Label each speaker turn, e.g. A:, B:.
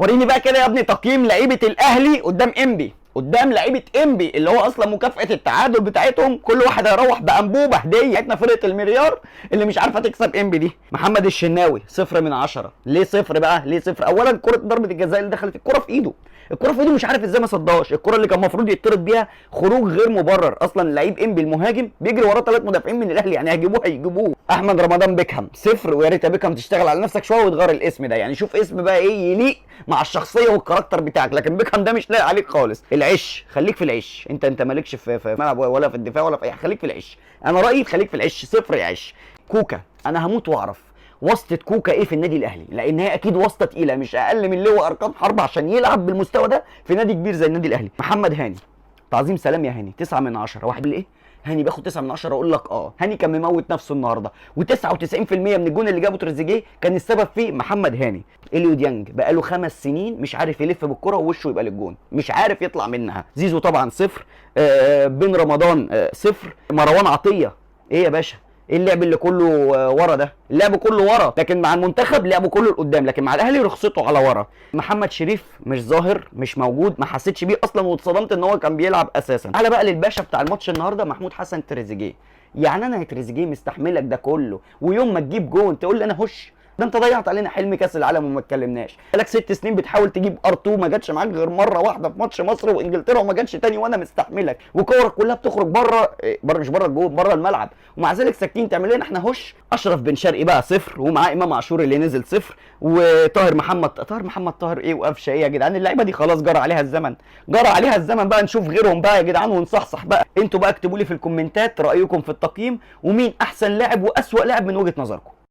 A: وريني بقى كده يا ابني تقييم لعيبه الاهلي قدام انبي، قدام لعيبه انبي اللي هو اصلا مكافاه التعادل بتاعتهم كل واحد هيروح بانبوبه هديه. احنا فرقه المليار اللي مش عارفه تكسب انبي دي. محمد الشناوي 0/10. ليه صفر بقى؟ ليه صفر؟ اولا كره ضربه الجزاء اللي دخلت الكره في ايده، الكره في ايده مش عارف ازاي ما صدهاش. الكره اللي كان المفروض يطرد بيها خروج غير مبرر، اصلا لعيب انبي المهاجم بيجري وراه 3 مدافعين من الاهلي، يعني هيجيبوه. احمد رمضان بيكهام 0. ويا ريت يا بيكهام تشتغل على نفسك شويه وتغير الاسم ده، يعني شوف اسم بقى ايه يليق مع الشخصيه والكاركتر بتاعك، لكن بيكهام ده مش لايق عليك خالص. العش، خليك في العش، انت مالكش في ملعب ولا في الدفاع ولا في اي، خليك في العش. انا رايي خليك في العش. 0 يا عش. كوكا، انا هموت واعرف واسطه كوكا ايه في النادي الاهلي، لان هي اكيد واسطه تقيله مش اقل من لواء اركان حرب عشان يلعب بالمستوى ده في نادي كبير زي النادي الاهلي. محمد هاني، تعظيم سلام يا هاني. 9/10. واحد بيقول ايه؟ هاني بياخد 9/10. اقول لك هاني كان مموت نفسه النهارده، و99% من الجون اللي جابه تريزيجيه كان السبب فيه محمد هاني. اليو ديانج بقاله 5 سنين مش عارف يلف بالكره ووشه يبقى للجون، مش عارف يطلع منها. زيزو طبعا 0. بن رمضان 0. مروان عطيه ايه يا باشا؟ ايه اللعب اللي كله ورا ده؟ اللعب كله ورا، لكن مع المنتخب لعبه كله لقدام، لكن مع الاهلي رخصته على ورا. محمد شريف مش ظاهر، مش موجود، ما حسيتش بيه اصلا واتصدمت ان هو كان بيلعب اساسا. تعالى بقى للباشا بتاع الماتش النهارده، محمود حسن تريزيجيه. يعني انا يا تريزيجيه مستحملك ده كله ويوم ما تجيب جون تقول لي انا هش؟ ده انت ضيعت علينا حلم كاس العالم وما اتكلمناش. بقالك 6 سنين بتحاول تجيب ار2 ما جاتش معاك غير مره واحده في ماتش مصر وانجلترا وما جاتش تاني، وانا مستحملك، وكورك كلها بتخرج بره مش بره الجون، بره الملعب، ومع ذلك ساكتين تعمل لنا احنا هش. اشرف بن شرقي بقى 0، ومعاه امام عاشور اللي نزل 0، وطاهر محمد طاهر ايه وقفشه ايه يا جدعان؟ اللعيبه دي خلاص جرى عليها الزمن، جرى عليها الزمن بقى. نشوف غيرهم بقى يا جدعان ونصحصح بقى. انتوا بقى اكتبوا لي في الكومنتات رايكم في التقييم، ومين احسن لاعب واسوأ لاعب من وجهه نظركم.